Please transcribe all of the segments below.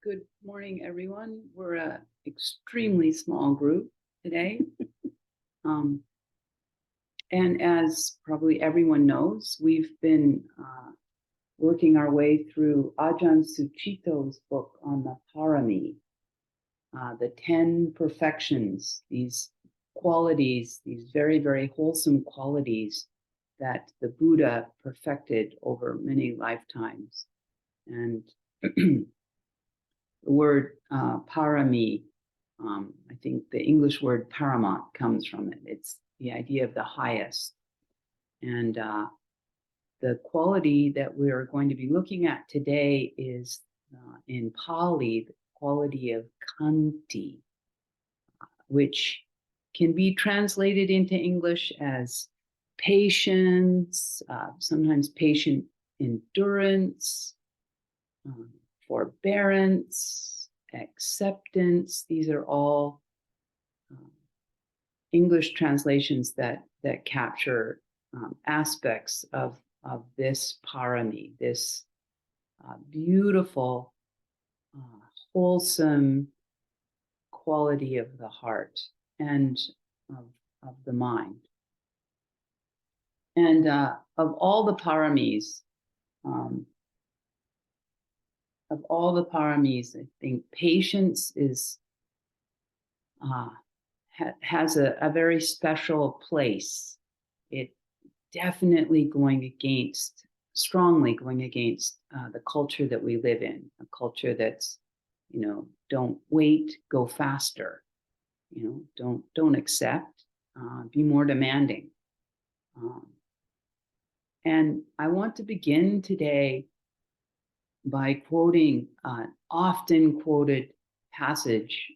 Good morning, everyone. We're an extremely small group today. And as probably everyone knows, we've been working our way through Ajahn Sucitto's book on the Pāramī, the 10 perfections, these qualities, these very, very wholesome qualities that the Buddha perfected over many lifetimes. And the word Pāramī, I think the English word paramount comes from it. It's the idea of the highest. And the quality that we're going to be looking at today is in Pali, the quality of khanti, which can be translated into English as patience, sometimes patient endurance, forbearance, acceptance. These are all English translations that capture aspects of this Pāramī, this beautiful, wholesome quality of the heart and of the mind. And of all the Pāramīs, I think patience is has a very special place. It definitely strongly going against the culture that we live in, a culture that's, don't wait, go faster, don't accept, be more demanding. And I want to begin today by quoting an often quoted passage,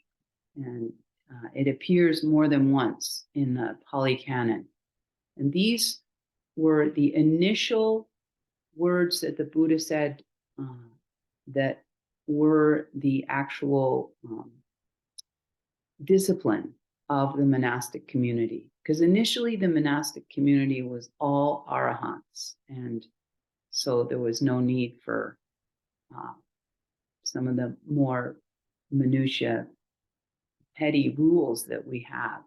and it appears more than once in the Pali Canon. And these were the initial words that the Buddha said that were the actual discipline of the monastic community. Because initially the monastic community was all arahants, and so there was no need for some of the more minutiae, petty rules that we have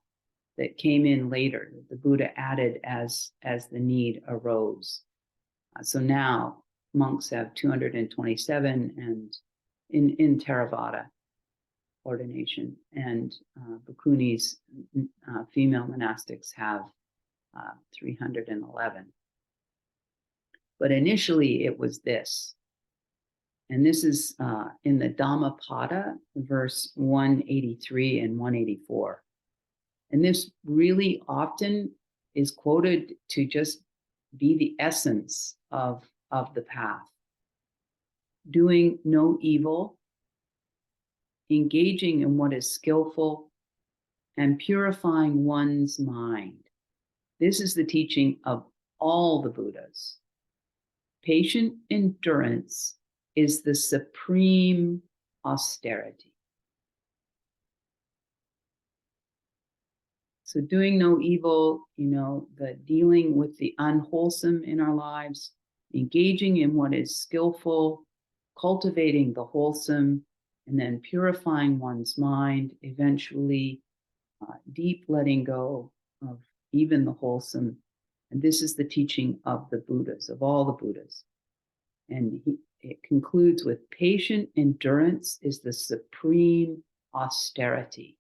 that came in later, that the Buddha added as the need arose. So now monks have 227 and in Theravada ordination, and bhikkhunis, female monastics, have 311. But initially it was this. And this is in the Dhammapada, verse 183 and 184. And this really often is quoted to just be the essence of the path. Doing no evil, engaging in what is skillful, and purifying one's mind. This is the teaching of all the Buddhas. Patient endurance is the supreme austerity. So doing no evil, the dealing with the unwholesome in our lives, engaging in what is skillful, cultivating the wholesome, and then purifying one's mind, eventually deep letting go of even the wholesome. And this is the teaching of the Buddhas, of all the Buddhas. And it concludes with patient endurance is the supreme austerity.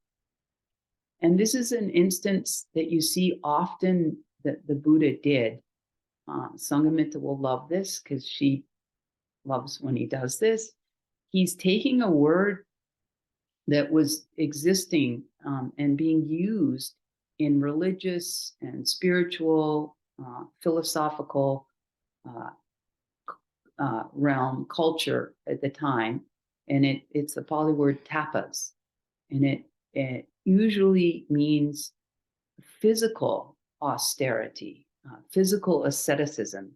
And this is an instance that you see often that the Buddha did. Sanghamitra will love this because she loves when he does this. He's taking a word that was existing and being used in religious and spiritual, philosophical realm, culture at the time, and it's the Pali word tapas, and it usually means physical austerity, physical asceticism,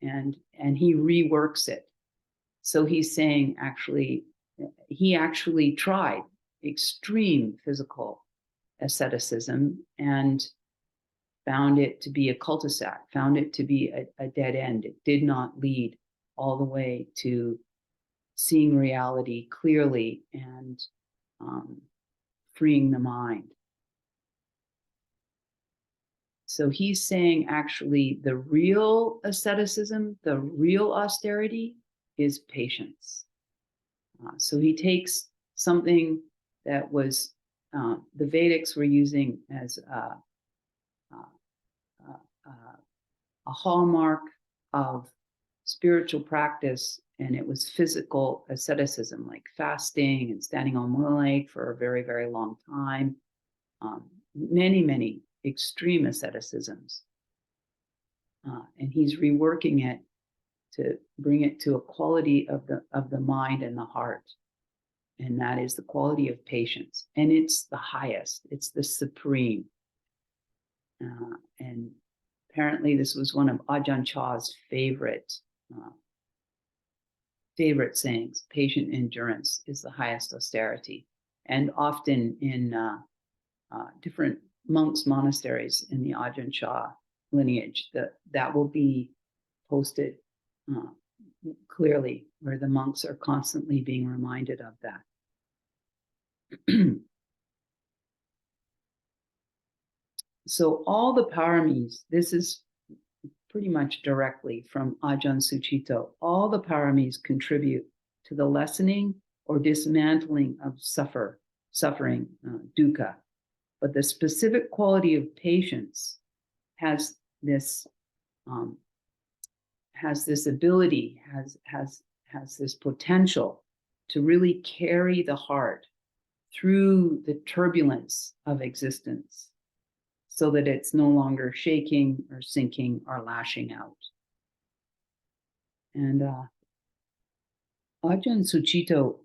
and he reworks it. So he's saying he actually tried extreme physical asceticism and found it to be a cul-de-sac, found it to be a dead end. It did not lead all the way to seeing reality clearly and freeing the mind. So he's saying actually the real asceticism, the real austerity is patience. So he takes something that was the Vedics were using as a hallmark of spiritual practice, and it was physical asceticism, like fasting and standing on one leg for a very, very long time. Many, many extreme asceticisms. And he's reworking it to bring it to a quality of the mind and the heart. And that is the quality of patience. And it's the highest, it's the supreme. And apparently this was one of Ajahn Chah's favorite sayings. Patient endurance is the highest austerity. And often in different monks' monasteries in the Ajahn Chah lineage, that will be posted clearly, where the monks are constantly being reminded of that. So all the paramis, this is pretty much directly from Ajahn Sucitto, all the paramis contribute to the lessening or dismantling of suffering, dukkha. But the specific quality of patience has this ability, has this potential to really carry the heart through the turbulence of existence, so that it's no longer shaking or sinking or lashing out. And Ajahn Sucitto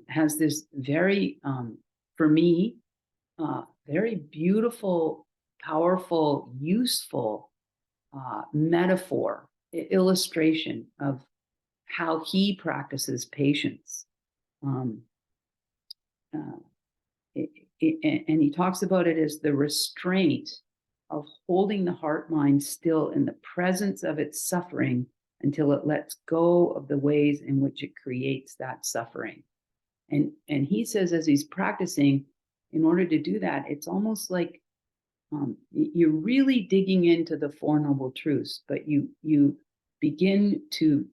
has this very, for me, very beautiful, powerful, useful metaphor, illustration of how he practices patience. And he talks about it as the restraint of holding the heart mind still in the presence of its suffering until it lets go of the ways in which it creates that suffering. And he says, as he's practicing, in order to do that, it's almost like you're really digging into the Four Noble Truths, but you begin to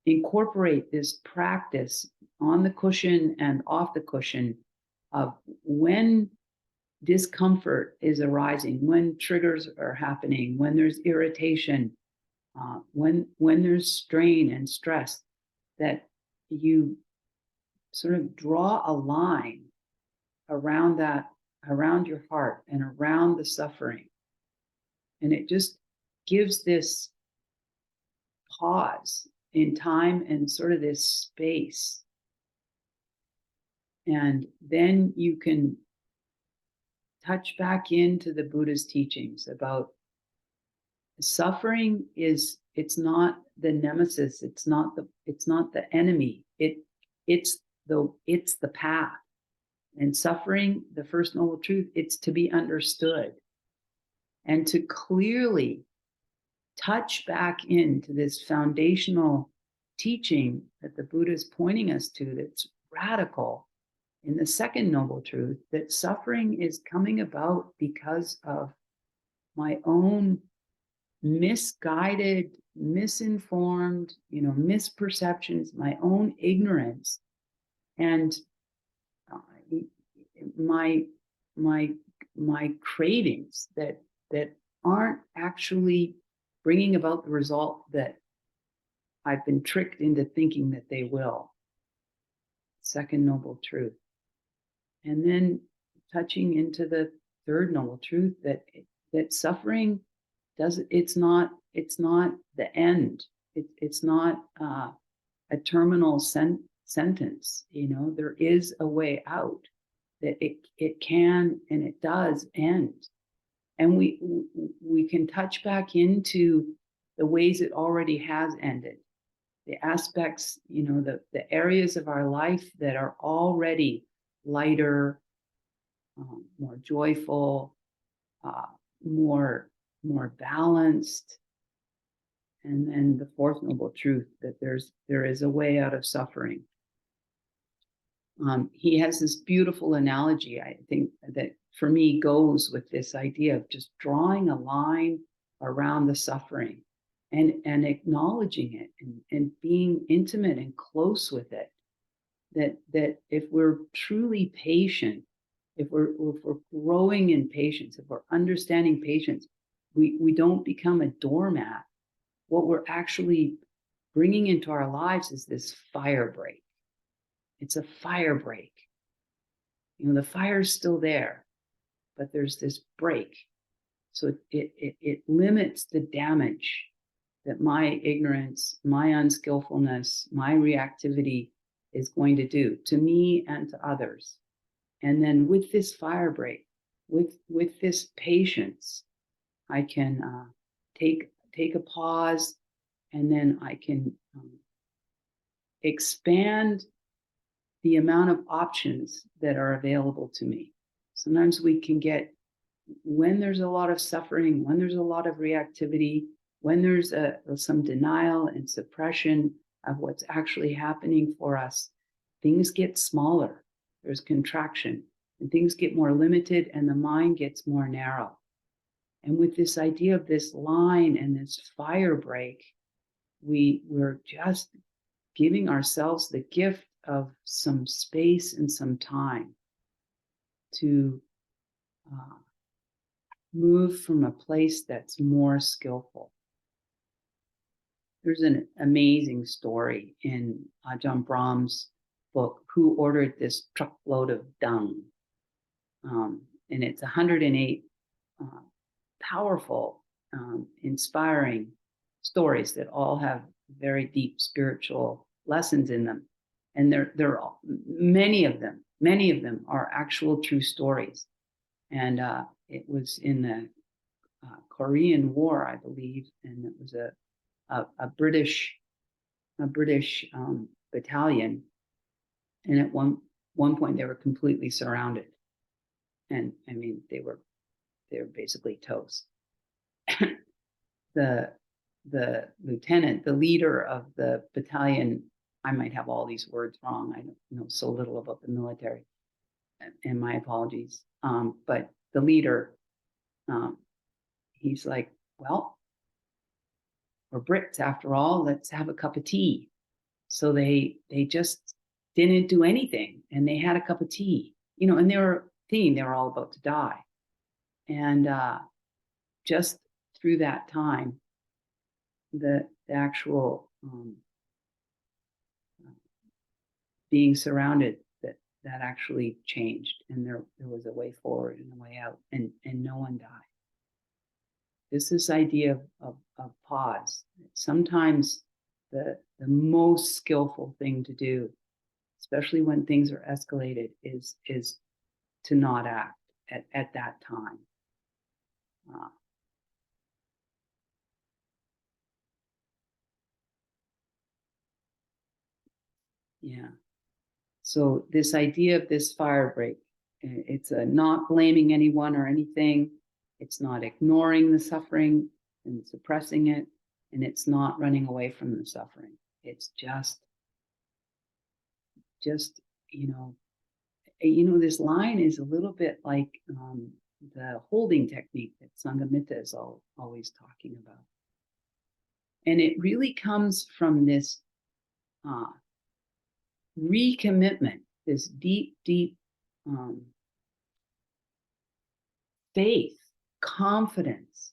incorporate this practice on the cushion and off the cushion of when discomfort is arising, when triggers are happening, when there's irritation, when there's strain and stress, that you sort of draw a line around that, around your heart and around the suffering. And it just gives this pause in time and sort of this space. And then you can touch back into the Buddha's teachings about suffering it's not the nemesis, it's not the enemy, it's the path. And suffering, the first noble truth, it's to be understood. And to clearly touch back into this foundational teaching that the Buddha is pointing us to, that's radical in the second noble truth, that suffering is coming about because of my own misguided, misinformed, misperceptions, my own ignorance, and my cravings that aren't actually bringing about the result that I've been tricked into thinking that they will. Second noble truth. And then touching into the third noble truth, that suffering it's not the end. It's not a terminal sentence. There is a way out, that it can and it does end. And we can touch back into the ways it already has ended, the aspects, the areas of our life that are already lighter, more joyful, more balanced, And then the fourth noble truth, that there is a way out of suffering. He has this beautiful analogy, I think, that for me goes with this idea of just drawing a line around the suffering and acknowledging it and being intimate and close with it. That if we're truly patient, if we're growing in patience, if we're understanding patience, we don't become a doormat. What we're actually bringing into our lives is this fire break. It's a fire break. The fire's still there, but there's this break. So it limits the damage that my ignorance, my unskillfulness, my reactivity is going to do to me and to others. And then with this fire break, with this patience, I can take a pause, and then I can expand the amount of options that are available to me. Sometimes we can get, when there's a lot of suffering, when there's a lot of reactivity, when there's some denial and suppression of what's actually happening for us, things get smaller. There's contraction, and things get more limited, and the mind gets more narrow. And with this idea of this line and this fire break, we're just giving ourselves the gift of some space and some time to move from a place that's more skillful. There's an amazing story in Ajahn Brahm's book, Who Ordered This Truckload of Dung? And it's 108 powerful, inspiring stories that all have very deep spiritual lessons in them. And they're all, many of them are actual true stories. And it was in the Korean War, I believe, and it was a British battalion. And at one point they were completely surrounded. And I mean, they were basically toast. The lieutenant, the leader of the battalion, I might have all these words wrong. I don't know so little about the military, and my apologies. But the leader, he's like, well, we're Brits after all, let's have a cup of tea. So they just didn't do anything, and they had a cup of tea, and they were thinking they were all about to die. And just through that time, the actual being surrounded, that actually changed, and there was a way forward and a way out, and no one died. This idea of pause. Sometimes the most skillful thing to do, especially when things are escalated, is to not act at that time. Yeah. So this idea of this fire break, it's not blaming anyone or anything. It's not ignoring the suffering and suppressing it, and it's not running away from the suffering. It's just this line is a little bit like the holding technique that Sanghamitra is always talking about. And it really comes from this recommitment, this deep faith, confidence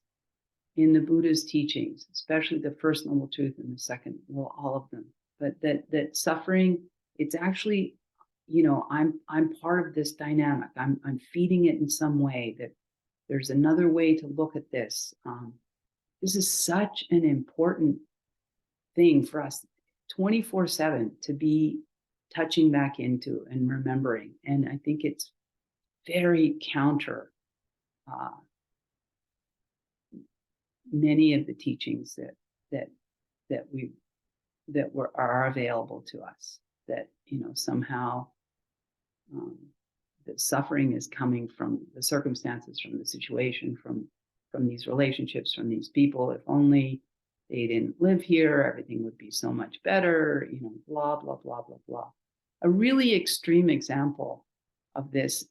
in the Buddha's teachings, especially the first noble truth and the second, well, all of them. But that suffering, it's actually, I'm part of this dynamic. I'm feeding it in some way, that there's another way to look at this. This is such an important thing for us 24/7 to be touching back into and remembering. And I think it's very counter many of the teachings that are available to us, that somehow the suffering is coming from the circumstances, from the situation, from these relationships, from these people. If only they didn't live here, everything would be so much better, blah, blah, blah, blah, blah. A really extreme example of this,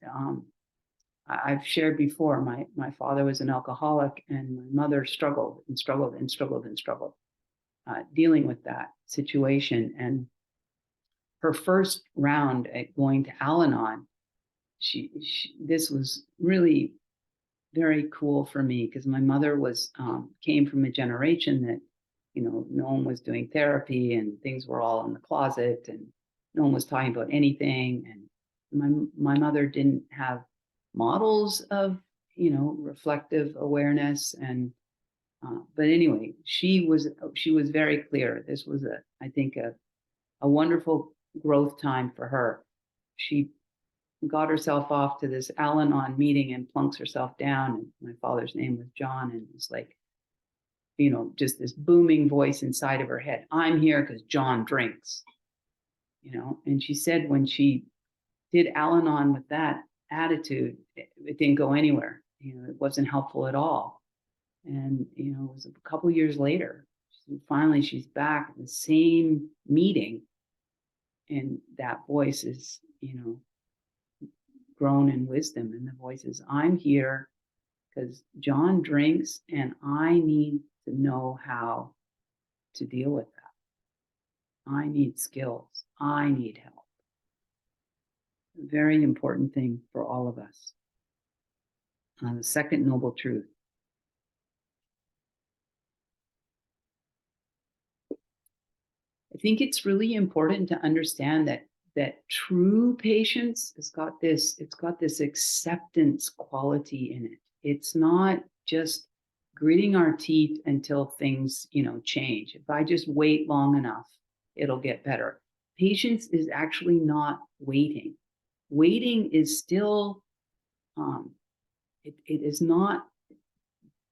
I've shared before, my father was an alcoholic and my mother struggled and struggled and struggled and struggled dealing with that situation. And her first round at going to Al-Anon, this was really very cool for me because my mother came from a generation that, no one was doing therapy and things were all in the closet and no one was talking about anything. And my mother didn't have models of, reflective awareness. And, but anyway, she was very clear. This was I think a wonderful growth time for her. She got herself off to this Al-Anon meeting and plunks herself down. And my father's name was John. And it's like, just this booming voice inside of her head. I'm here because John drinks, And she said when she did Al-Anon with that attitude, it didn't go anywhere. It wasn't helpful at all. And, it was a couple years later, finally she's back at the same meeting. And that voice is, grown in wisdom. And the voice is, I'm here because John drinks and I need to know how to deal with that. I need skills. I need help. A very important thing for all of us. The second noble truth. I think it's really important to understand that true patience it's got this acceptance quality in it. It's not just gritting our teeth until things, change. If I just wait long enough, it'll get better. Patience is actually not waiting. Waiting is still, it is not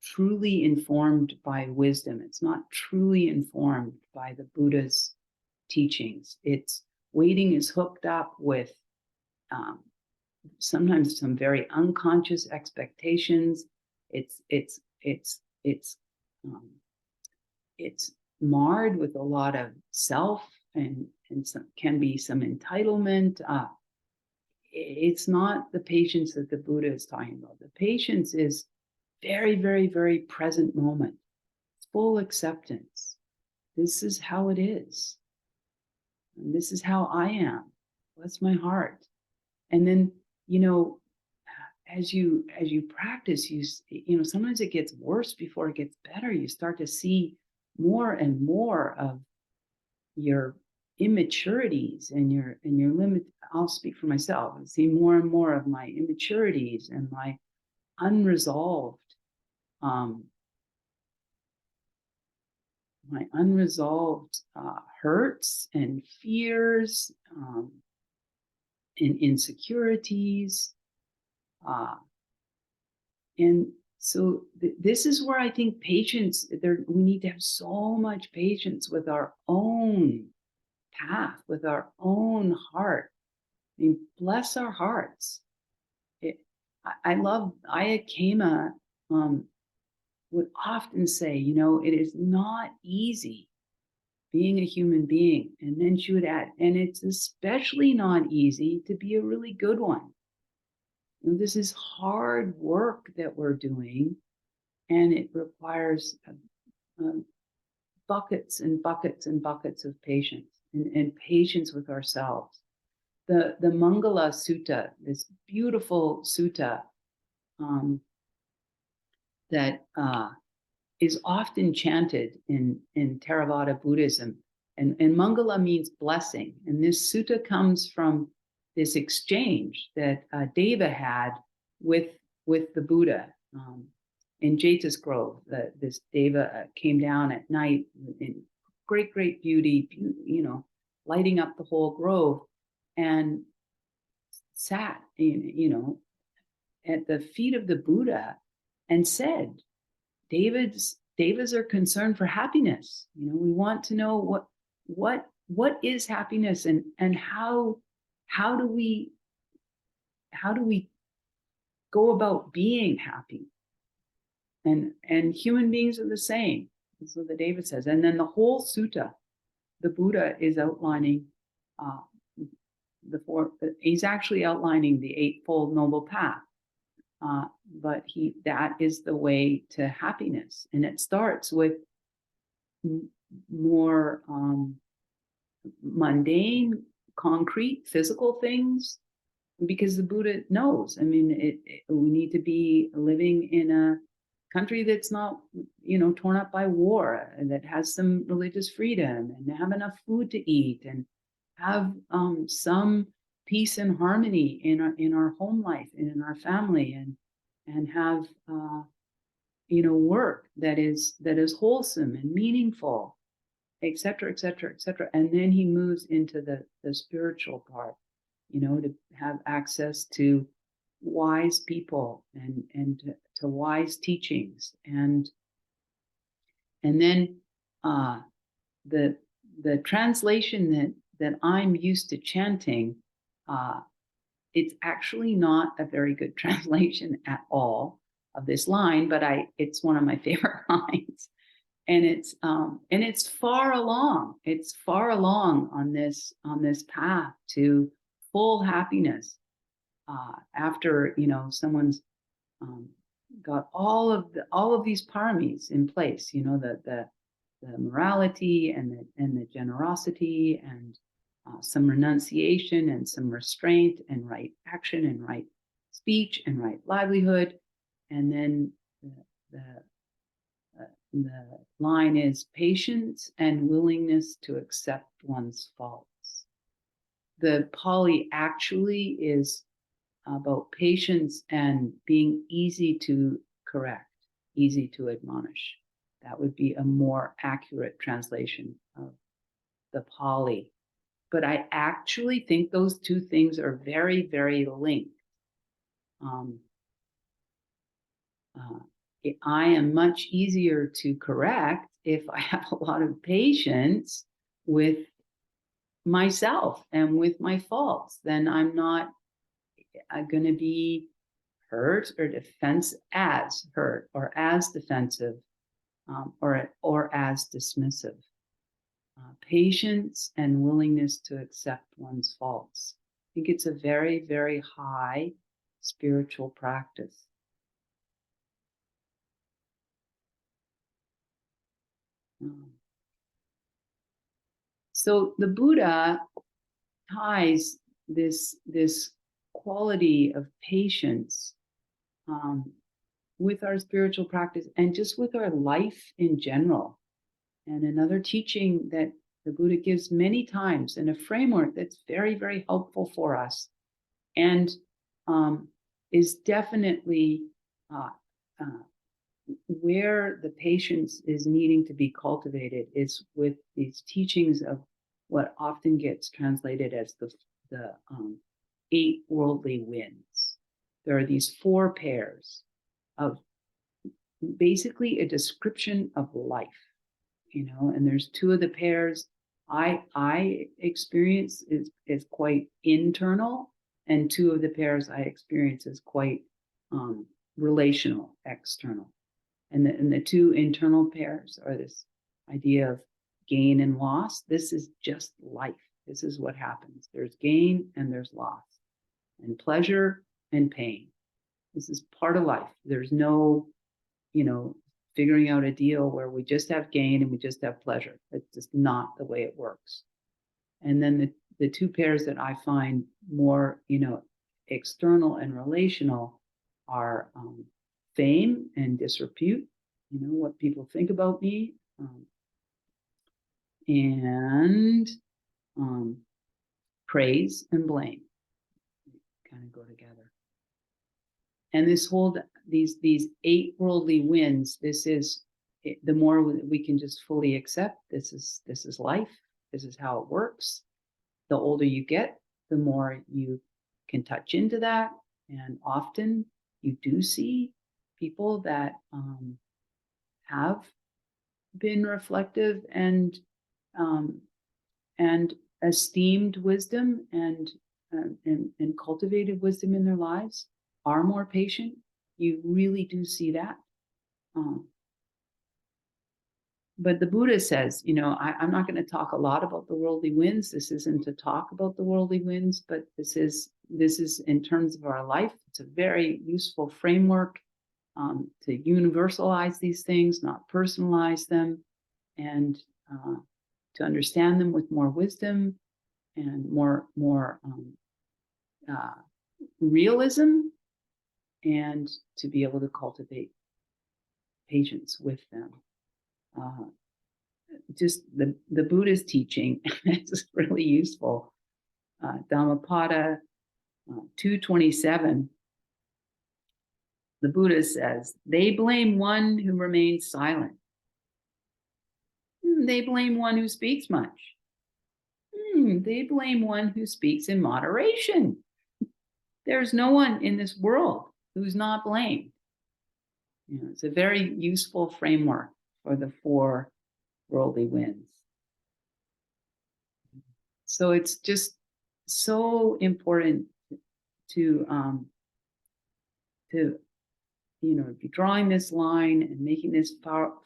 truly informed by wisdom. It's not truly informed by the Buddha's teachings. Waiting is hooked up with sometimes some very unconscious expectations. It's marred with a lot of self and can be some entitlement. It's not the patience that the Buddha is talking about. The patience is very, very, very present moment, full acceptance. This is how it is. And this is how I am. Bless my heart. And then, as you practice, sometimes it gets worse before it gets better. You start to see more and more of your immaturities and your limit. I'll speak for myself. I see more and more of my immaturities and my unresolved hurts and fears and insecurities. And so this is where I think patience, we need to have so much patience with our own path, with our own heart. I mean, bless our hearts. I love Ayya Ahimsa would often say, it is not easy being a human being. And then she would add, and it's especially not easy to be a really good one. This is hard work that we're doing, and it requires buckets and buckets and buckets of patience and patience with ourselves. The Mangala Sutta, this beautiful sutta that is often chanted in Theravada Buddhism. And Mangala means blessing. And this sutta comes from this exchange that Deva had with the Buddha in Jeta's Grove. This Deva came down at night in great, great beauty, lighting up the whole grove, and sat, at the feet of the Buddha and said, Devas are concerned for happiness. We want to know what is happiness and how do we go about being happy? And human beings are the same. So the David says, and then the whole sutta, the Buddha is outlining uh, he's actually outlining the Eightfold Noble Path. But that is the way to happiness. And it starts with more mundane, concrete, physical things, because the Buddha knows. I mean, we need to be living in a country that's not, torn up by war, and that has some religious freedom, and have enough food to eat, and have some peace and harmony in our home life and in our family, and have work that is wholesome and meaningful, etc., etc., etc. And then he moves into the spiritual part, to have access to wise people and to wise teachings, and then the translation that I'm used to chanting, it's actually not a very good translation at all of this line, but it's one of my favorite lines, and it's far along. It's far along on this path to full happiness. After someone's got all of these paramis in place, the morality and the generosity, and some renunciation and some restraint and right action and right speech and right livelihood, and then the line is patience and willingness to accept one's faults. The Pali actually is about patience and being easy to correct, easy to admonish. That would be a more accurate translation of the Pali. But I actually think those two things are very, very linked. I am much easier to correct if I have a lot of patience with myself and with my faults. Then I'm not going to be hurt or as hurt or as defensive, or as dismissive. Patience and willingness to accept one's faults. I think it's a very, very high spiritual practice. So the Buddha ties this quality of patience with our spiritual practice and just with our life in general. And another teaching that the Buddha gives many times, and a framework that's very, very helpful for us, and is definitely where the patience is needing to be cultivated, is with these teachings of what often gets translated as the 8 worldly winds. There are these 4 pairs of basically a description of life, and there's 2 of the pairs I experience is quite internal, and 2 of the pairs I experience as quite relational, external. And the 2 internal pairs are this idea of gain and loss. This is just life. This is what happens. There's gain and there's loss, and pleasure and pain. This is part of life. There's no, figuring out a deal where we just have gain and we just have pleasure. It's just not the way it works. And then the 2 pairs that I find more, external and relational are fame and disrepute, what people think about me, and praise and blame kind of go together. And these 8 worldly winds, this is the more we can just fully accept, this is life, this is how it works. The older you get, the more you can touch into that, and often you do see people that have been reflective and esteemed wisdom and cultivated wisdom in their lives are more patient. You really do see that. but the Buddha says, I'm not going to talk a lot about the worldly winds. This isn't to talk about the worldly winds, but this is in terms of our life. It's a very useful framework to universalize these things, not personalize them, and to understand them with more wisdom and more realism, and to be able to cultivate patience with them. Just the Buddha's teaching is really useful. Dhammapada 227, the Buddha says, they blame one who remains silent. They blame one who speaks much. They blame one who speaks in moderation. There's no one in this world who's not blamed. It's a very useful framework for the four worldly winds. So it's just so important to be drawing this line and making this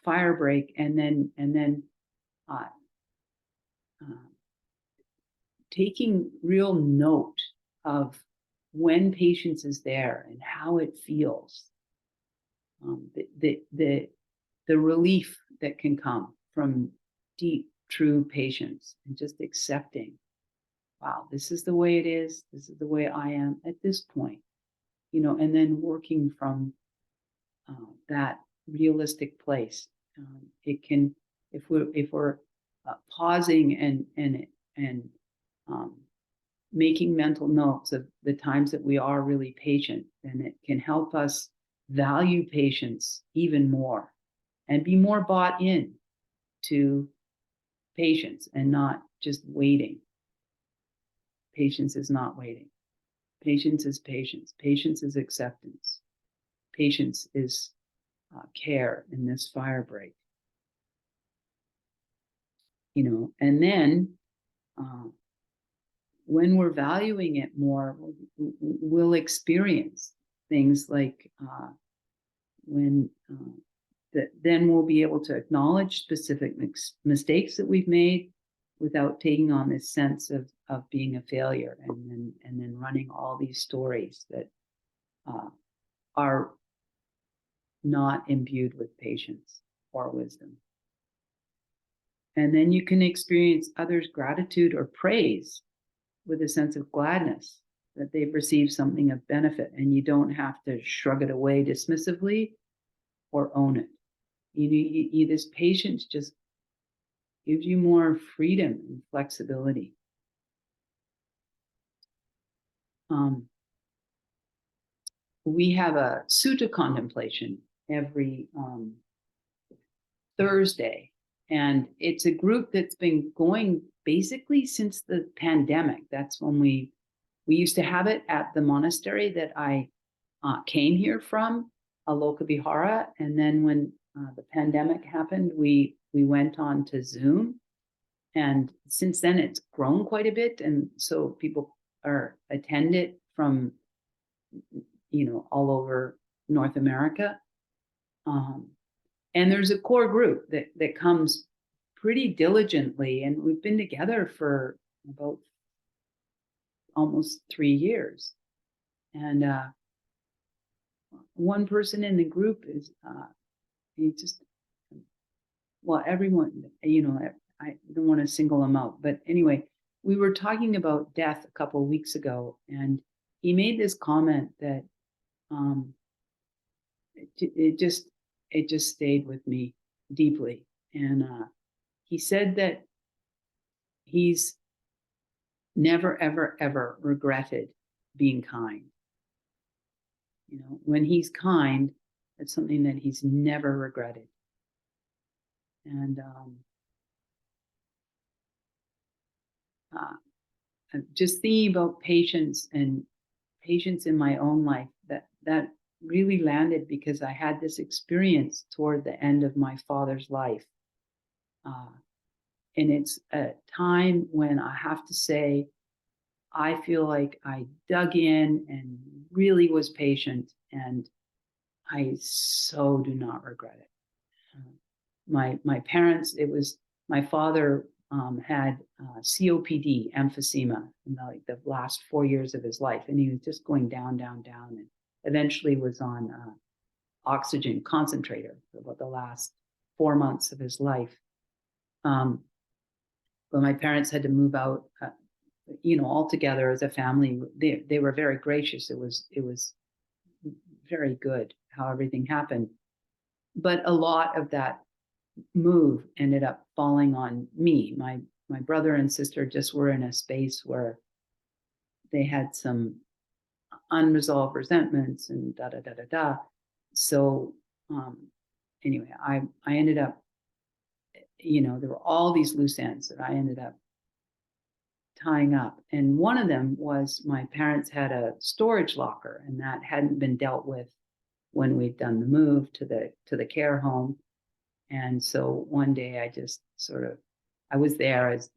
fire break, and then taking real note of when patience is there and how it feels. The relief that can come from deep, true patience, and just accepting, wow, this is the way it is. This is the way I am at this point, and then working from that realistic place. It can, if we're pausing and making mental notes of the times that we are really patient, then it can help us value patience even more and be more bought in to patience and not just waiting. Patience is not waiting. Patience is patience. Patience is acceptance. Patience is care in this fire break. And then when we're valuing it more, we'll experience things like when then we'll be able to acknowledge specific mistakes that we've made without taking on this sense of being a failure, and then running all these stories that are not imbued with patience or wisdom. And then you can experience others' gratitude or praise with a sense of gladness that they've received something of benefit, and you don't have to shrug it away dismissively or own it. This patience just gives you more freedom and flexibility. We have a sutta contemplation every Thursday, and it's a group that's been going basically since the pandemic. That's when we used to have it at the monastery that I came here from, Alokavihara, and then when the pandemic happened, we went on to Zoom, and since then it's grown quite a bit, and so people attend it from all over North America. And there's a core group that comes pretty diligently, and we've been together for about almost 3 years. And one person in the group is everyone, I don't want to single him out, but anyway, we were talking about death a couple of weeks ago, and he made this comment that it just stayed with me deeply. And he said that he's never, ever, ever regretted being kind. When he's kind, it's something that he's never regretted. And just thinking about patience and patience in my own life, that really landed because I had this experience toward the end of my father's life. And it's a time when I have to say, I feel like I dug in and really was patient, and I so do not regret it. my parents, it was my father had COPD, emphysema, in the last 4 years of his life, and he was just going down, down, down, and eventually was on oxygen concentrator for about the last 4 months of his life. But my parents had to move out, all together as a family. They were very gracious. It was very good how everything happened. But a lot of that move ended up falling on me. My brother and sister just were in a space where they had some unresolved resentments and da da da da da. So anyway, I ended up, there were all these loose ends that I ended up tying up. And one of them was my parents had a storage locker, and that hadn't been dealt with when we'd done the move to the care home. And so one day I just I was there, I was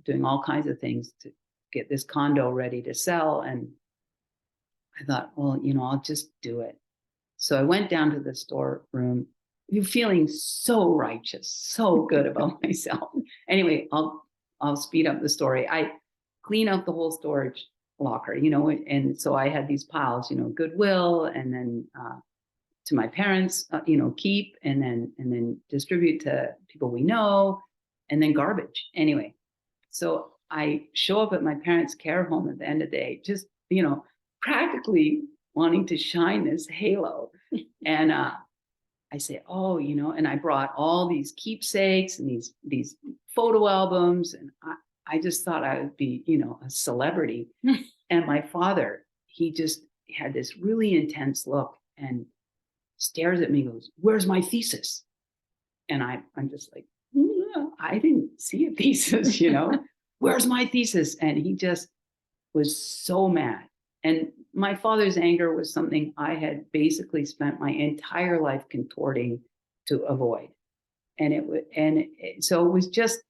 doing all kinds of things to get this condo ready to sell. And I thought, well, I'll just do it. So I went down to the storeroom, feeling so righteous, so good about myself. Anyway, I'll speed up the story. I clean out the whole storage locker, and so I had these piles, Goodwill, and then to my parents, keep, and then distribute to people we know, and then garbage. Anyway, so I show up at my parents' care home at the end of the day, just, practically wanting to shine this halo. And I say, oh, and I brought all these keepsakes and these photo albums, and I just thought I would be, a celebrity. And my father, he just had this really intense look and stares at me, goes, "Where's my thesis?" And I'm just like, I didn't see a thesis, Where's my thesis? And he just was so mad. And my father's anger was something I had basically spent my entire life contorting to avoid. So it was just,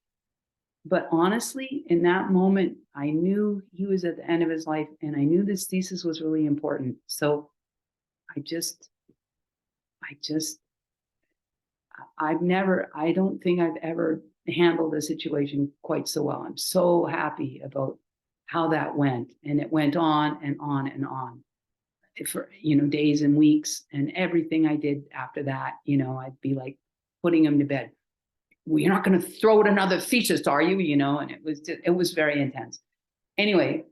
but honestly, in that moment, I knew he was at the end of his life, and I knew this thesis was really important. So I don't think I've ever handled a situation quite so well. I'm so happy about how that went. And it went on and on and on for, days and weeks. And everything I did after that, I'd be like putting him to bed. Well, you're not going to throw out another thesis, are you? And it was very intense. Anyway,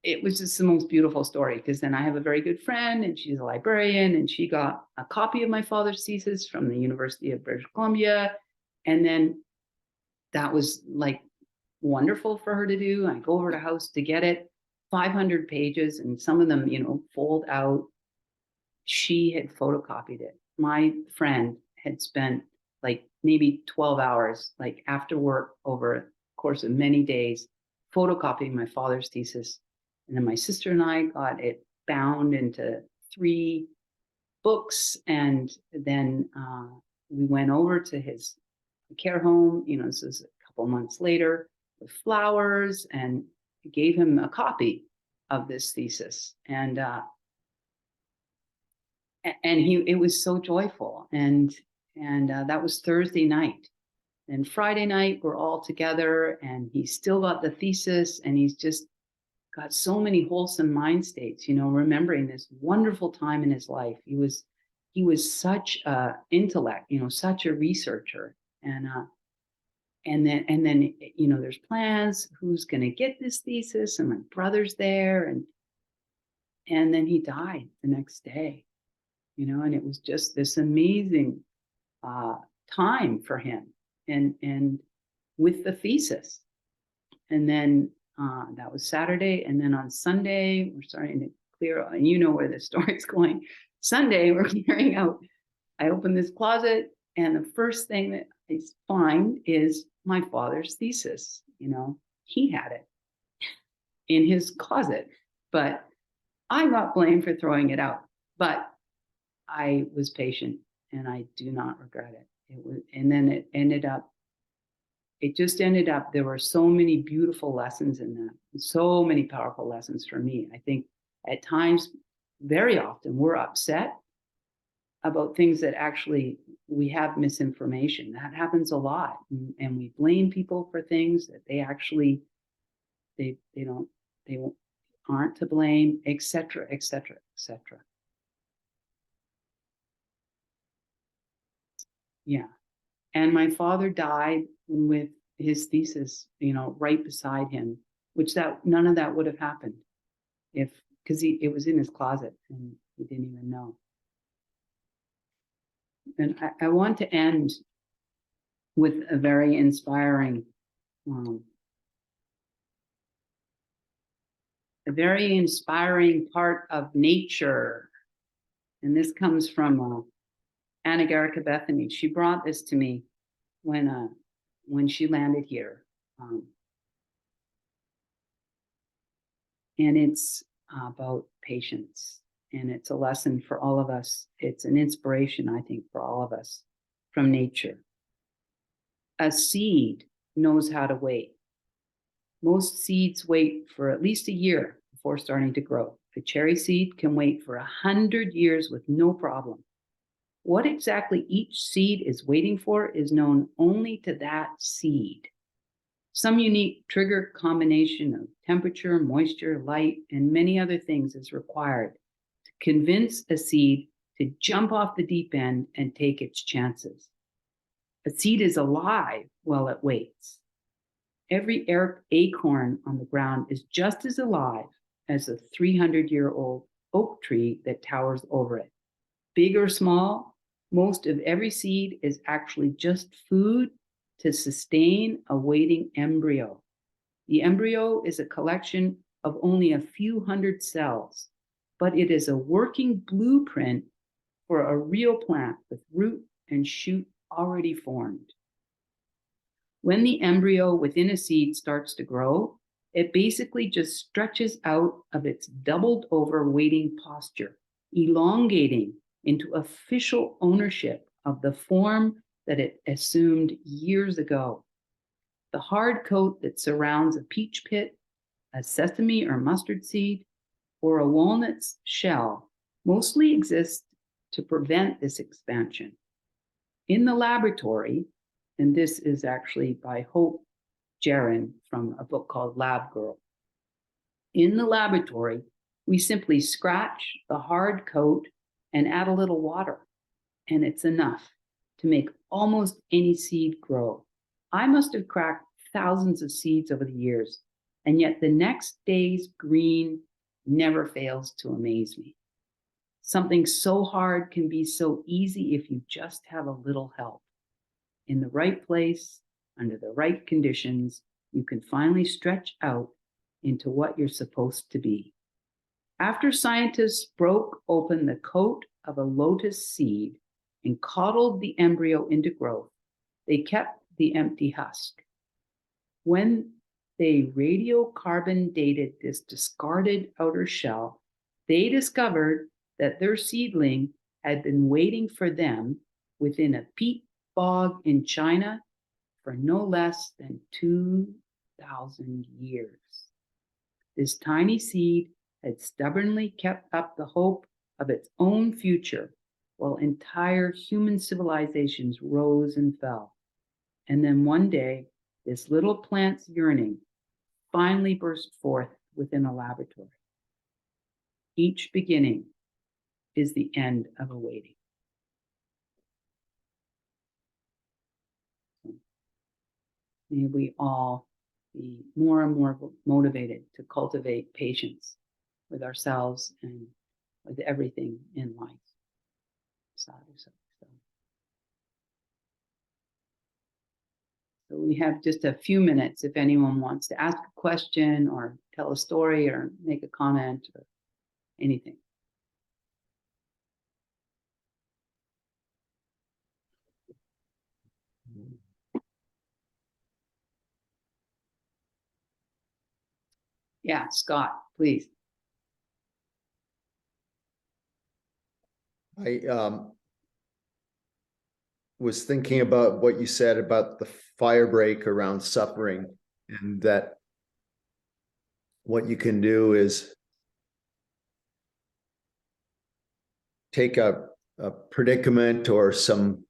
it was just the most beautiful story, because then I have a very good friend, and she's a librarian, and she got a copy of my father's thesis from the University of British Columbia. And then that was like wonderful for her to do. I go over to house to get it, 500 pages, and some of them, fold out. She had photocopied it. My friend had spent like maybe 12 hours, like after work over a course of many days, photocopying my father's thesis. And then my sister and I got it bound into 3 books. And then we went over to his care home, this was a couple months later, with flowers, and gave him a copy of this thesis. And it was so joyful. And that was Thursday night. And Friday night, we're all together, and he's still got the thesis, and he's just got so many wholesome mind states, remembering this wonderful time in his life. He was such a intellect, such a researcher. And then there's plans, who's going to get this thesis, and my brother's there, and then he died the next day, and it was just this amazing time for him, and with the thesis. And then that was Saturday, and then on Sunday we're starting to clear, and where the story's going. Sunday we're clearing out. I open this closet, and the first thing that I find is my father's thesis. He had it in his closet, but I got blamed for throwing it out. But I was patient, and I do not regret it. And then it just ended up, there were so many beautiful lessons in that, so many powerful lessons for me. I think at times, very often, we're upset about things that actually we have misinformation. That happens a lot, and we blame people for things that they actually they don't they aren't to blame, etc., etc., etc. Yeah. And my father died with his thesis, right beside him, which that none of that would have happened if, because it was in his closet and he didn't even know. And I want to end with a very inspiring, part of nature. And this comes from Anagarika Bethany. She brought this to me when she landed here. And it's about patience. And it's a lesson for all of us. It's an inspiration, I think, for all of us from nature. A seed knows how to wait. Most seeds wait for at least a year before starting to grow. A cherry seed can wait for 100 years with no problem. What exactly each seed is waiting for is known only to that seed. Some unique trigger combination of temperature, moisture, light, and many other things is required to convince a seed to jump off the deep end and take its chances. A seed is alive while it waits. Every acorn on the ground is just as alive as a 300-year-old oak tree that towers over it. Big or small, most of every seed is actually just food to sustain a waiting embryo. The embryo is a collection of only a few hundred cells, but it is a working blueprint for a real plant with root and shoot already formed. When the embryo within a seed starts to grow, it basically just stretches out of its doubled over waiting posture, elongating into official ownership of the form that it assumed years ago. The hard coat that surrounds a peach pit, a sesame or mustard seed, or a walnut's shell mostly exists to prevent this expansion. In the laboratory, and this is actually by Hope Jaron from a book called Lab Girl. In the laboratory, we simply scratch the hard coat and add a little water, and it's enough to make almost any seed grow. I must have cracked thousands of seeds over the years, and yet the next day's green never fails to amaze me. Something so hard can be so easy if you just have a little help. In the right place, under the right conditions, you can finally stretch out into what you're supposed to be. After scientists broke open the coat of a lotus seed and coddled the embryo into growth, they kept the empty husk. When they radiocarbon dated this discarded outer shell, they discovered that their seedling had been waiting for them within a peat bog in China for no less than 2,000 years. This tiny seed had stubbornly kept up the hope of its own future while entire human civilizations rose and fell. And then one day, this little plant's yearning finally burst forth within a laboratory. Each beginning is the end of a waiting. May we all be more and more motivated to cultivate patience with ourselves and with everything in life. So we have just a few minutes if anyone wants to ask a question or tell a story or make a comment or anything. Yeah, Scott, please. I was thinking about what you said about the fire break around suffering, and that what you can do is take a a predicament or some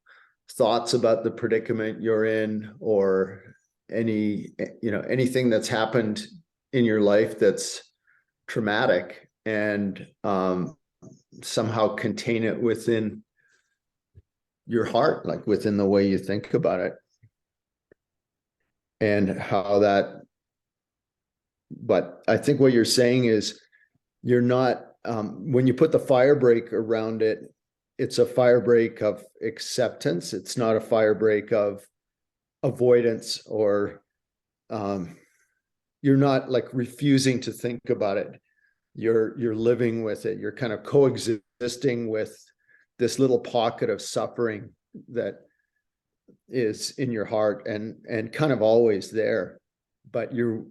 thoughts about the predicament you're in, or anything that's happened in your life that's traumatic, and somehow contain it within your heart, like within the way you think about it, and how that. But I think what you're saying is you're not, when you put the fire break around it, it's a fire break of acceptance. It's not a fire break of avoidance, or you're not like refusing to think about it. You're living with it. You're kind of coexisting with this little pocket of suffering that is in your heart, and kind of always there, but you're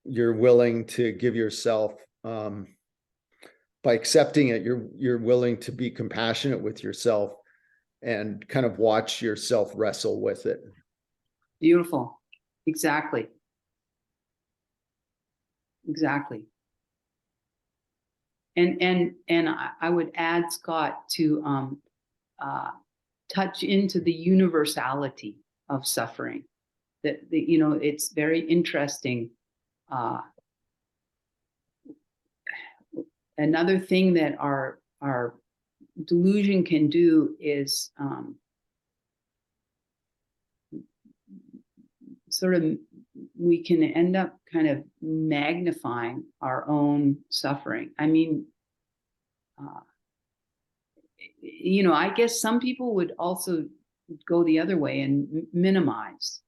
willing to give yourself, by accepting it, you're willing to be compassionate with yourself and kind of watch yourself wrestle with it. Beautiful. Exactly. And I would add, Scott, to touch into the universality of suffering. That it's very interesting. Another thing that our delusion can do is sort of, we can end up kind of magnifying our own suffering. I mean, I guess some people would also go the other way and minimize,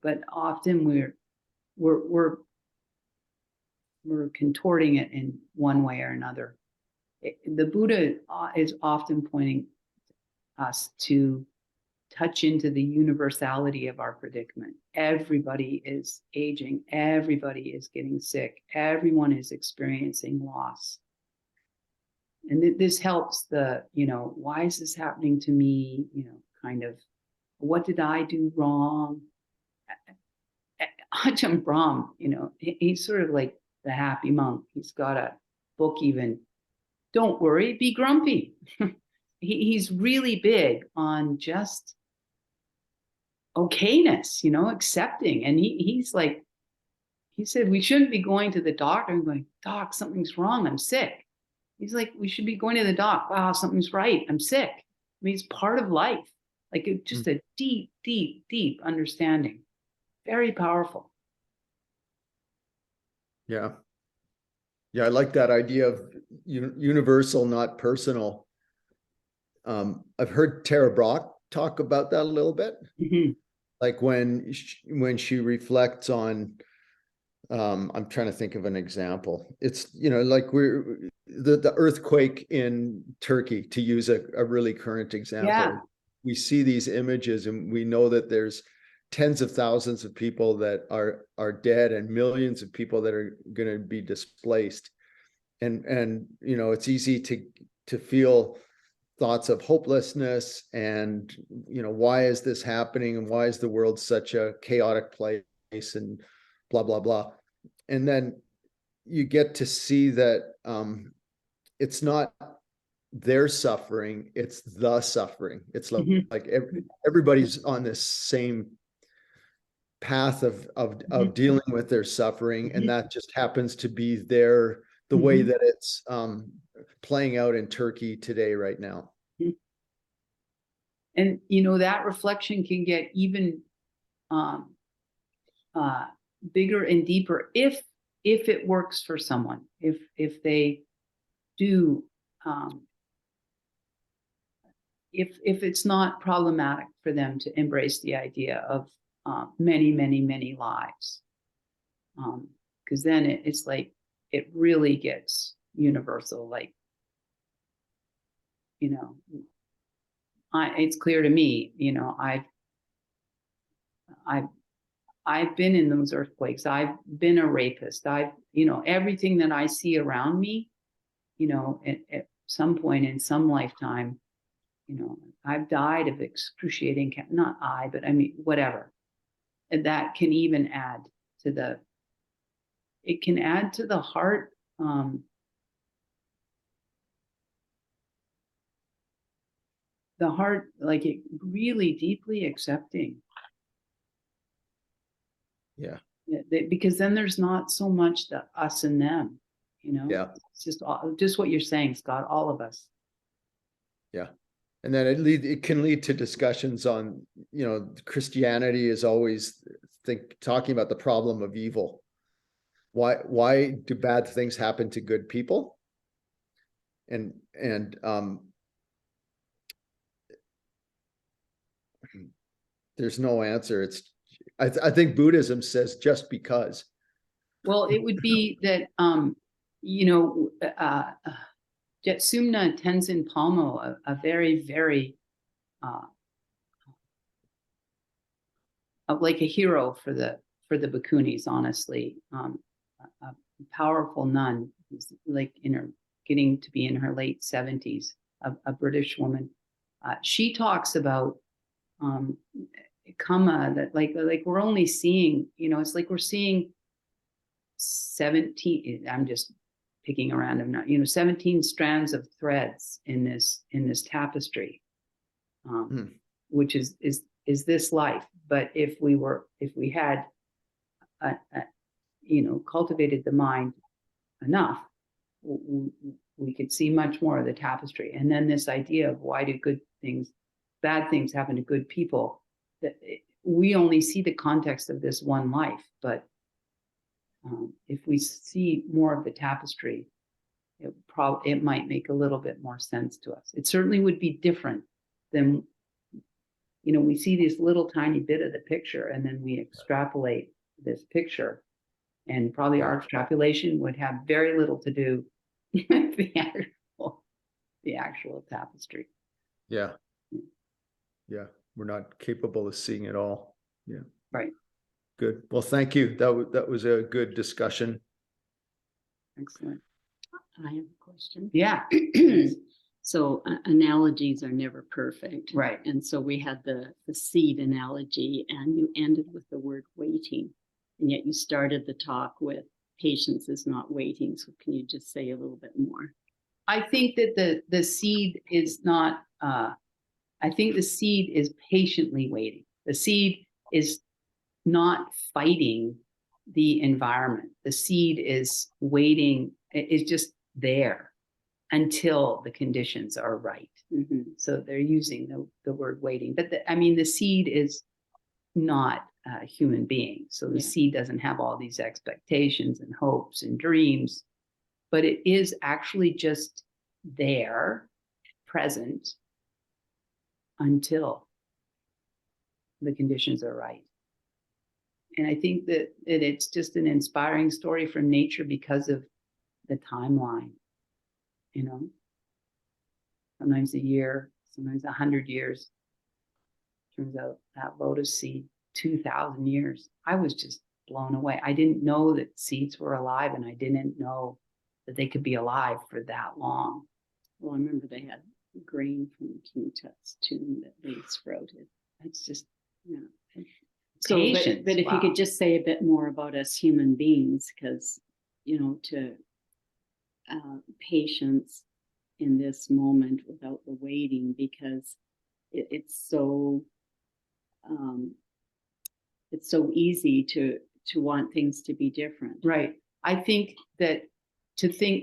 but often we're contorting it in one way or another. The Buddha is often pointing us to touch into the universality of our predicament. Everybody is aging. Everybody is getting sick. Everyone is experiencing loss. And this helps why is this happening to me? Kind of, what did I do wrong? Ajahn Brahm, he's sort of like the happy monk. He's got a book even, Don't Worry, Be Grumpy. He's really big on just okayness, accepting. And he's like, he said, we shouldn't be going to the doctor and going, Doc, something's wrong, I'm sick. He's like, we should be going to the doc. Wow, something's right, I'm sick. I mean, it's part of life. Like just a deep, deep, deep understanding. Very powerful. Yeah. I like that idea of universal, not personal. I've heard Tara Brach talk about that a little bit. Mm-hmm. Like when she reflects on, I'm trying to think of an example. It's, like the earthquake in Turkey, to use a really current example. Yeah. We see these images and we know that there's tens of thousands of people that are dead, and millions of people that are going to be displaced. And it's easy to feel thoughts of hopelessness and, why is this happening, and why is the world such a chaotic place, and blah, blah, blah. And then you get to see that it's not their suffering, it's the suffering. It's like everybody's on this same path of dealing with their suffering, and that just happens to be the way that it's playing out in Turkey today, right now. And that reflection can get even bigger and deeper if it works for someone, if they do, if it's not problematic for them to embrace the idea of many, many, many lives, because then it's like it really gets universal. Like, it's clear to me, I've been in those earthquakes. I've been a rapist. Everything that I see around me, at some point in some lifetime, I've died of excruciating, not I, but I mean, whatever. And that can even add to it can add to the heart, the heart, like it really deeply accepting. Yeah. Because then there's not so much the us and them, Yeah. It's just what you're saying, Scott, all of us. Yeah. And then it can lead to discussions on, Christianity is always talking about the problem of evil. Why do bad things happen to good people? And there's no answer. I think Buddhism says just because. Well, it would be that, Jetsumna Tenzin Palmo, a very, very, like a hero for the Bhikkhunis, honestly, a powerful nun who's like getting to be in her late 70s, a British woman. She talks about karma, that like we're only seeing, it's like we're seeing 17, I'm just picking a random number, 17 strands of threads in this tapestry, which is this life. But if we had cultivated the mind enough, we could see much more of the tapestry. And then this idea of why do bad things happen to good people, that we only see the context of this one life. But if we see more of the tapestry, it might make a little bit more sense to us. It certainly would be different than, we see this little tiny bit of the picture and then we extrapolate this picture, and probably our extrapolation would have very little to do with the actual tapestry. Yeah. Yeah. We're not capable of seeing it all. Yeah. Right. Good. Well, thank you. That was a good discussion. Excellent. I have a question. Yeah. So analogies are never perfect. Right. And so we had the seed analogy, and you ended with the word waiting. And yet you started the talk with patience is not waiting. So can you just say a little bit more? I think that the seed is not, I think the seed is patiently waiting. The seed is not fighting the environment. The seed is waiting, is just there until the conditions are right. Mm-hmm. So they're using the word waiting. But the seed is not a human being. So the seed doesn't have all these expectations and hopes and dreams, but it is actually just there, present, until the conditions are right. And I think that it's just an inspiring story from nature because of the timeline. Sometimes a year, sometimes 100 years. Turns out that lotus seed, 2,000 years. I was just blown away. I didn't know that seeds were alive, and I didn't know that they could be alive for that long. Well, I remember they had grain from King Tut's tomb that they sprouted. It's just, So, patience. but if you could just say a bit more about us human beings, because, to patience in this moment without the waiting, because it's so easy to want things to be different. Right. I think that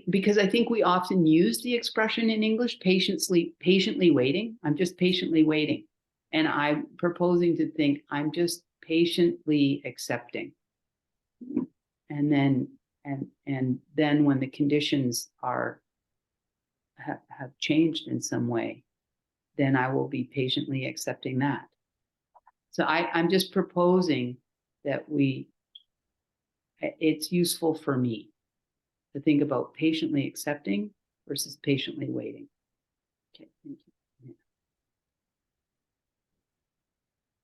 because I think we often use the expression in English, patiently waiting. I'm just patiently waiting. And I'm proposing to think I'm just patiently accepting. And then when the conditions have changed in some way, then I will be patiently accepting that. So I'm just proposing that it's useful for me to think about patiently accepting versus patiently waiting. Okay, thank you.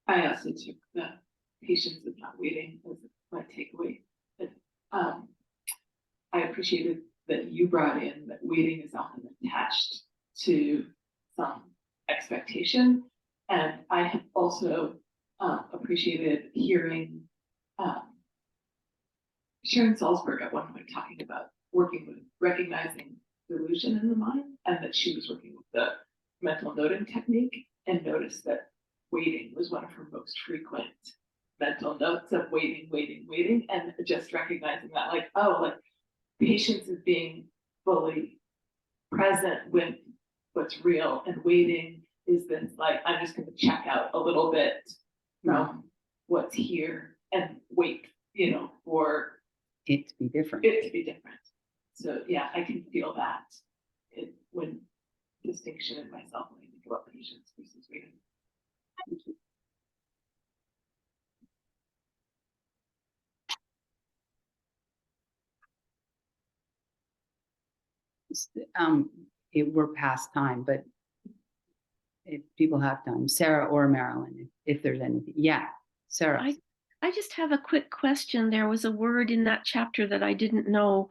I also took the patience of not waiting as my takeaway. But I appreciated that you brought in that waiting is often attached to some expectation. And I have also appreciated hearing Sharon Salzberg at one point talking about working with recognizing delusion in the mind, and that she was working with mental noting technique and noticed that waiting was one of her most frequent mental notes of waiting, waiting, waiting, and just recognizing that, like, oh, like patience is being fully present with what's real, and waiting is this, like, I'm just going to check out a little bit from what's here and wait, for It to be different. it to be different. So yeah, I can feel that when distinction in myself when I think about patience versus waiting. Thank you. We're past time, but if people have time, Sarah or Marilyn, if there's anything. Yeah, Sarah. I just have a quick question. There was a word in that chapter that I didn't know,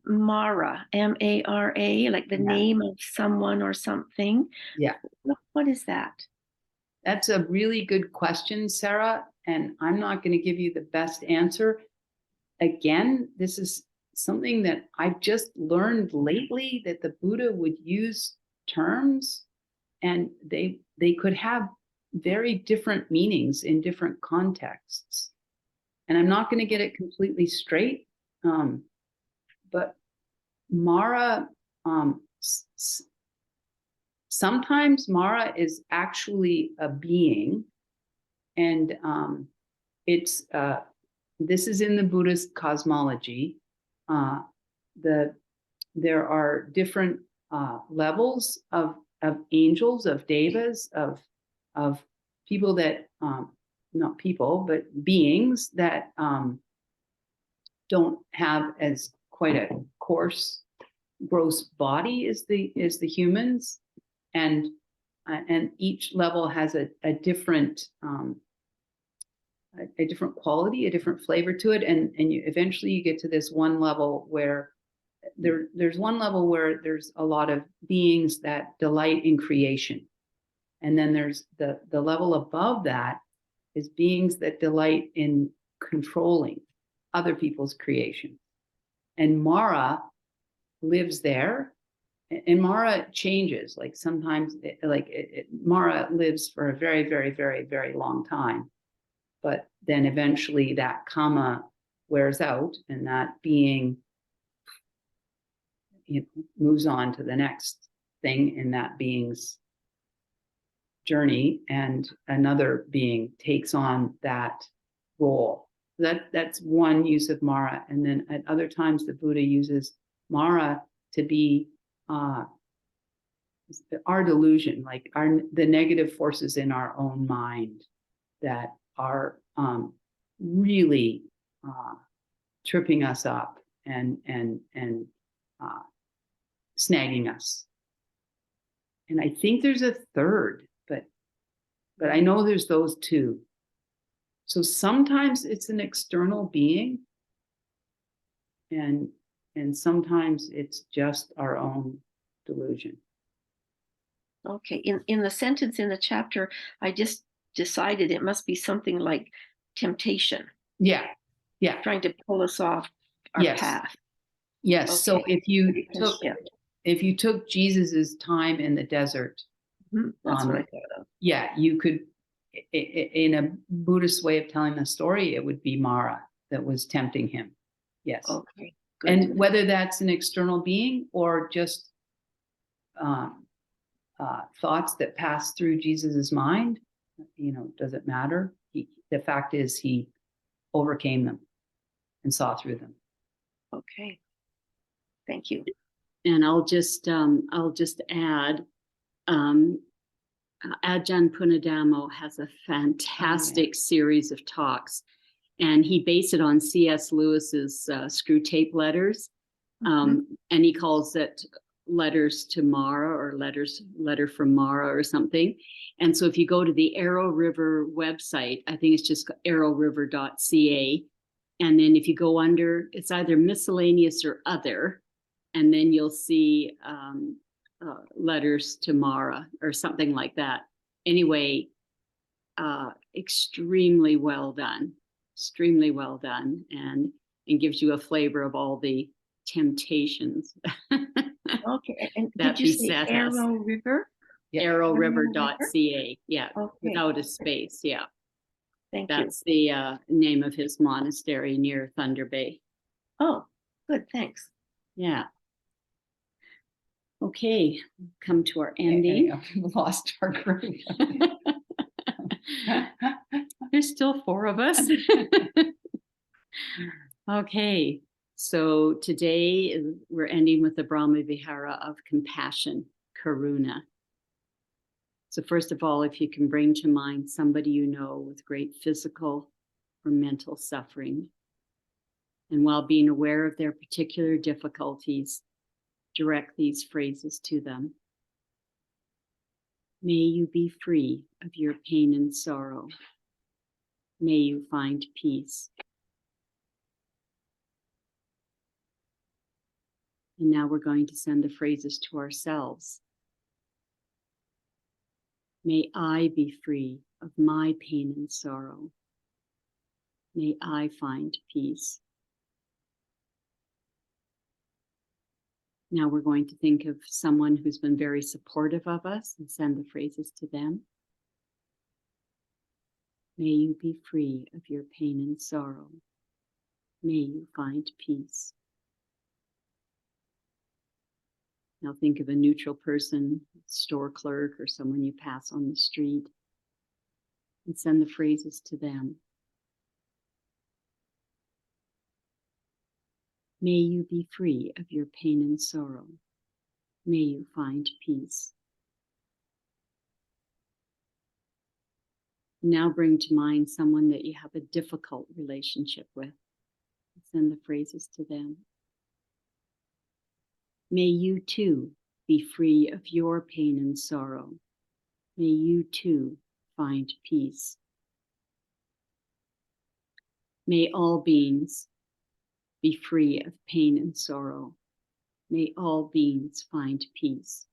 Mara, M-A-R-A, like the name of someone or something. Yeah. What is that? That's a really good question, Sarah, and I'm not going to give you the best answer. Again, this is something that I've just learned lately, that the Buddha would use terms and they could have very different meanings in different contexts. And I'm not going to get it completely straight, but Mara, sometimes Mara is actually a being, and it's this is in the Buddhist cosmology. There are different levels of angels, of devas, of people that not people, but beings that don't have as quite a coarse, gross body as the humans, and each level has a different quality, a different flavor to it, and eventually you get to this one level where there's one level where there's a lot of beings that delight in creation, and then there's the level above that is beings that delight in controlling other people's creation, and Mara lives there. And Mara changes, like sometimes, Mara lives for a very, very, very, very long time. But then eventually that karma wears out, and that being moves on to the next thing in that being's journey, and another being takes on that role. That's one use of Mara. And then at other times, the Buddha uses Mara to be our delusion, like the negative forces in our own mind that are really tripping us up and snagging us. And I think there's a third, but I know there's those two. So sometimes it's an external being, and sometimes it's just our own delusion. Okay, in the sentence in the chapter, I just decided it must be something like temptation. Yeah. Trying to pull us off our path. Yes. Okay. So if you took Jesus's time in the desert, that's what I thought of. Yeah, you could, in a Buddhist way of telling the story, it would be Mara that was tempting him. Yes. Okay. Good. And whether that's an external being or just thoughts that pass through Jesus's mind, doesn't matter. The fact is, he overcame them and saw through them. Okay. Thank you. And I'll just add, Ajahn Punadamo has a fantastic series of talks, and he based it on C.S. Lewis's Screw Tape Letters, and he calls it Letters to Mara, or Letter from Mara or something. And so if you go to the Arrow River website, I think it's just arrowriver.ca, and then if you go under, it's either miscellaneous or other, and then you'll see Letters to Mara or something like that. Anyway, extremely well done, and gives you a flavor of all the temptations. Okay, and That did you say beset us. Arrow River? Yeah. Arrowriver.ca. Yeah, Okay, without a space. Yeah, thank you. that's the name of his monastery near Thunder Bay. Oh, good, thanks. Yeah. Okay, come to our Yeah, ending. we lost our group. There's still 4 of us. Okay, so today we're ending with the Brahma Vihara of compassion, Karuna. So first of all, if you can bring to mind somebody you know with great physical or mental suffering, and while being aware of their particular difficulties, direct these phrases to them. May you be free of your pain and sorrow. May you find peace. And now we're going to send the phrases to ourselves. May I be free of my pain and sorrow. May I find peace. Now we're going to think of someone who's been very supportive of us and send the phrases to them. May you be free of your pain and sorrow. May you find peace. Now think of a neutral person, store clerk, or someone you pass on the street, and send the phrases to them. May you be free of your pain and sorrow. May you find peace. Now bring to mind someone that you have a difficult relationship with. Send the phrases to them. May you too be free of your pain and sorrow. May you too find peace. May all beings be free of pain and sorrow. May all beings find peace.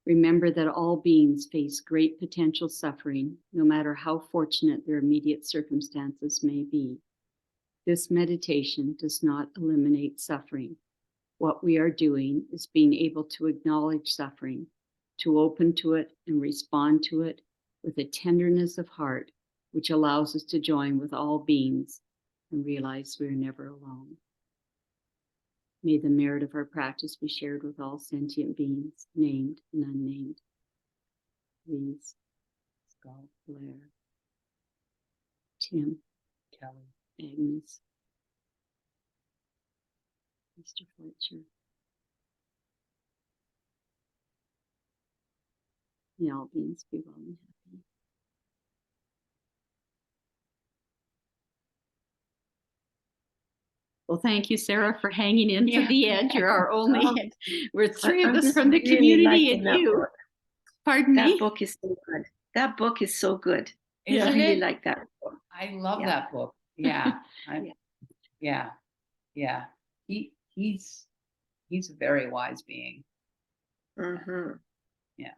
Remember that all beings face great potential suffering, no matter how fortunate their immediate circumstances may be. This meditation does not eliminate suffering. What we are doing is being able to acknowledge suffering, to open to it and respond to it with a tenderness of heart, which allows us to join with all beings and realize we are never alone. May the merit of our practice be shared with all sentient beings, named and unnamed. Please, Scott, Blair, Tim, Kelly. Agnes, Mr. Fletcher. May all beings be well and happy. Well, thank you, Sarah, for hanging in to the end. You're our only, we're 3 of I'm us just from the really community liking and that you. book. Pardon me? That book is so good. That book is so good. I Isn't really it? like that book. I love Yeah. that book. Yeah. Yeah. Yeah. He's a very wise being. Mm-hmm. Yeah.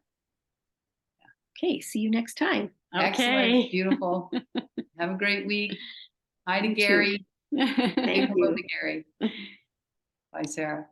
Okay, see you next time. Excellent. Beautiful. Have a great week. Hi to You too. Gary. Thank Say hello you. to Gary. Bye, Sarah.